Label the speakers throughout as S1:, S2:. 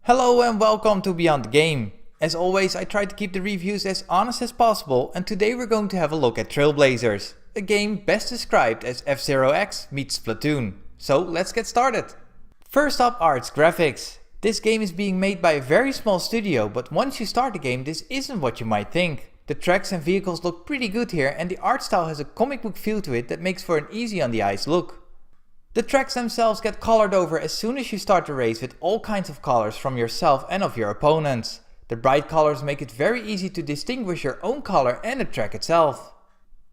S1: Hello and welcome to Beyond the Game. As always, I try to keep the reviews as honest as possible, and today we're going to have a look at Trailblazers, a game best described as Fzero X meets Splatoon. So let's get started. First up are its graphics. This game is being made by a very small studio, but once you start the game this isn't what you might think. The tracks and vehicles look pretty good here, and the art style has a comic book feel to it that makes for an easy on the eyes look. The tracks themselves get colored over as soon as you start the race with all kinds of colors from yourself and of your opponents. The bright colors make it very easy to distinguish your own color and the track itself.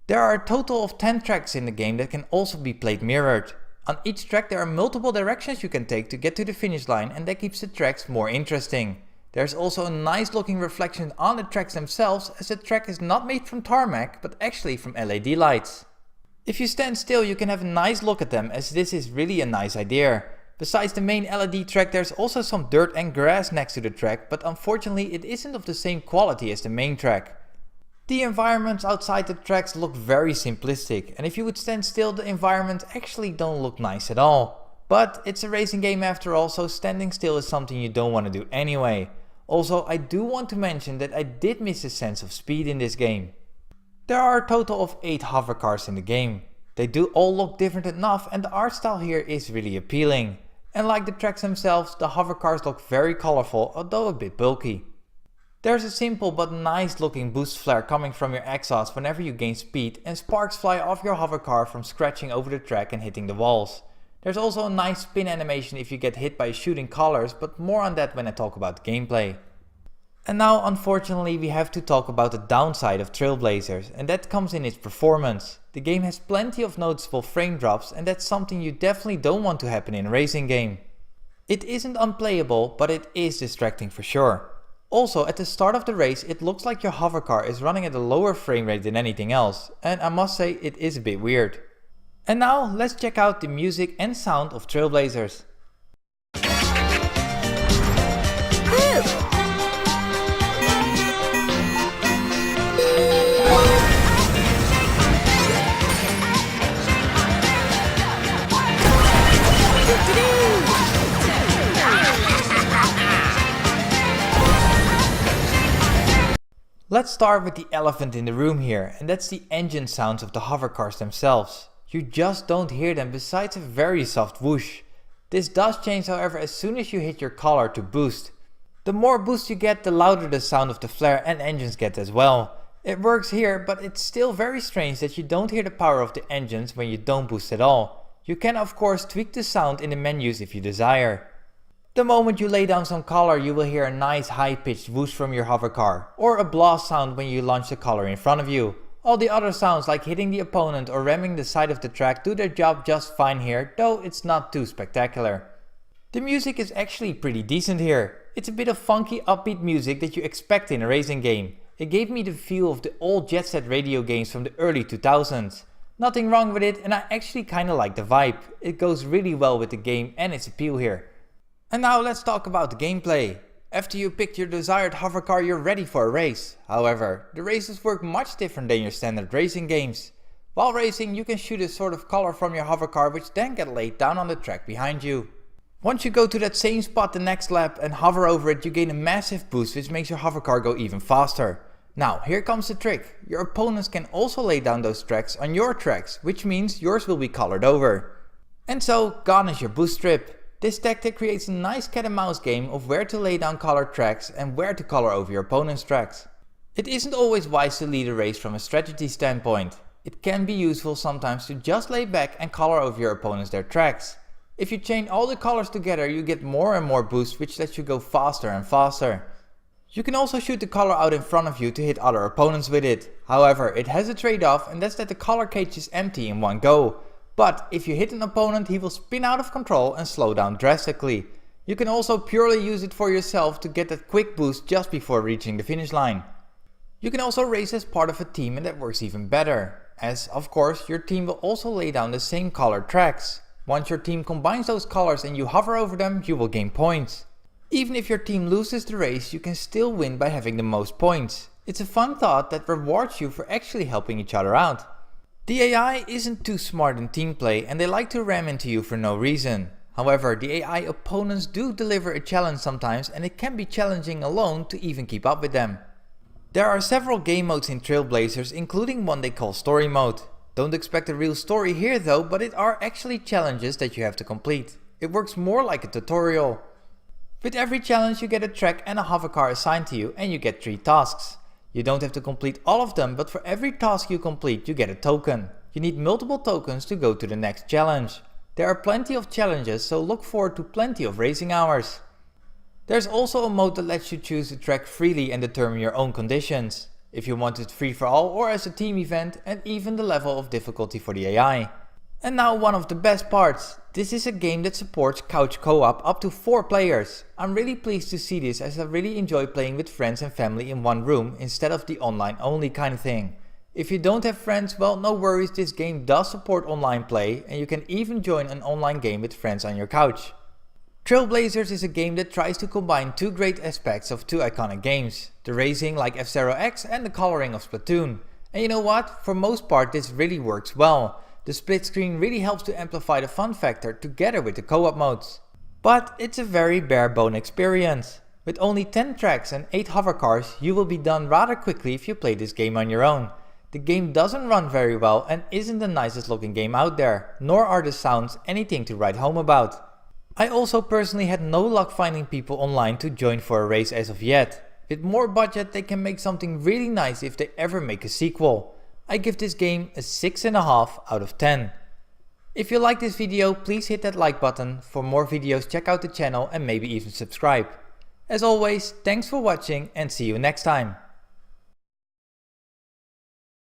S1: There are a total of 10 tracks in the game that can also be played mirrored. On each track there are multiple directions you can take to get to the finish line, and that keeps the tracks more interesting. There's also a nice looking reflection on the tracks themselves, as the track is not made from tarmac but actually from LED lights. If you stand still you can have a nice look at them, as this is really a nice idea. Besides the main LED track there's also some dirt and grass next to the track, but unfortunately it isn't of the same quality as the main track. The environments outside the tracks look very simplistic, and if you would stand still the environments actually don't look nice at all. But it's a racing game after all, so standing still is something you don't want to do anyway. Also, I do want to mention that I did miss a sense of speed in this game. There are a total of 8 hover cars in the game. They do all look different enough, and the art style here is really appealing. And like the tracks themselves, the hover cars look very colorful, although a bit bulky. There's a simple but nice looking boost flare coming from your exhaust whenever you gain speed, and sparks fly off your hover car from scratching over the track and hitting the walls. There's also a nice spin animation if you get hit by shooting colors, but more on that when I talk about the gameplay. And now unfortunately we have to talk about the downside of Trailblazers, and that comes in its performance. The game has plenty of noticeable frame drops, and that's something you definitely don't want to happen in a racing game. It isn't unplayable, but it is distracting for sure. Also, at the start of the race it looks like your hover car is running at a lower frame rate than anything else, and I must say it is a bit weird. And now let's check out the music and sound of Trailblazers. Let's start with the elephant in the room here, and that's the engine sounds of the hover cars themselves. You just don't hear them besides a very soft whoosh. This does change however as soon as you hit your collar to boost. The more boost you get, the louder the sound of the flare and engines get as well. It works here, but it's still very strange that you don't hear the power of the engines when you don't boost at all. You can of course tweak the sound in the menus if you desire. The moment you lay down some collar you will hear a nice high pitched whoosh from your hover car, or a blast sound when you launch the collar in front of you. All the other sounds like hitting the opponent or ramming the side of the track do their job just fine here, though it's not too spectacular. The music is actually pretty decent here. It's a bit of funky upbeat music that you expect in a racing game. It gave me the feel of the old Jet Set radio games from the early 2000s. Nothing wrong with it, and I actually kinda like the vibe. It goes really well with the game and its appeal here. And now let's talk about the gameplay. After you picked your desired hover car you're ready for a race. However, the races work much different than your standard racing games. While racing you can shoot a sort of color from your hover car which then get laid down on the track behind you. Once you go to that same spot the next lap and hover over it, you gain a massive boost which makes your hover car go even faster. Now here comes the trick. Your opponents can also lay down those tracks on your tracks, which means yours will be colored over. And so gone is your boost strip. This tactic creates a nice cat and mouse game of where to lay down colored tracks and where to color over your opponent's tracks. It isn't always wise to lead a race from a strategy standpoint. It can be useful sometimes to just lay back and color over your opponents their tracks. If you chain all the colors together you get more and more boost, which lets you go faster and faster. You can also shoot the color out in front of you to hit other opponents with it. However, it has a trade-off, and that's that the color cage is empty in one go. But if you hit an opponent he will spin out of control and slow down drastically. You can also purely use it for yourself to get that quick boost just before reaching the finish line. You can also race as part of a team, and that works even better, as of course your team will also lay down the same colored tracks. Once your team combines those colors and you hover over them you will gain points. Even if your team loses the race you can still win by having the most points. It's a fun thought that rewards you for actually helping each other out. The AI isn't too smart in team play and they like to ram into you for no reason. However, the AI opponents do deliver a challenge sometimes, and it can be challenging alone to even keep up with them. There are several game modes in Trailblazers, including one they call story mode. Don't expect a real story here though, but it are actually challenges that you have to complete. It works more like a tutorial. With every challenge you get a track and a hovercar assigned to you, and you get 3 tasks. You don't have to complete all of them, but for every task you complete you get a token. You need multiple tokens to go to the next challenge. There are plenty of challenges, so look forward to plenty of racing hours. There's also a mode that lets you choose the track freely and determine your own conditions. If you want it free for all or as a team event, and even the level of difficulty for the AI. And now one of the best parts. This is a game that supports couch co-op up to 4 players. I'm really pleased to see this, as I really enjoy playing with friends and family in one room instead of the online only kind of thing. If you don't have friends, well, no worries, this game does support online play, and you can even join an online game with friends on your couch. Trailblazers is a game that tries to combine 2 great aspects of 2 iconic games, the racing like Fzero X and the coloring of Splatoon. And you know what, for most part this really works well. The split screen really helps to amplify the fun factor together with the co-op modes. But it's a very bare bone experience. With only 10 tracks and 8 hovercars, you will be done rather quickly if you play this game on your own. The game doesn't run very well and isn't the nicest looking game out there, nor are the sounds anything to write home about. I also personally had no luck finding people online to join for a race as of yet. With more budget they can make something really nice if they ever make a sequel. I give this game a 6.5 out of 10. If you like this video, please hit that like button. For more videos check out the channel and maybe even subscribe. As always, thanks for watching and see you next time.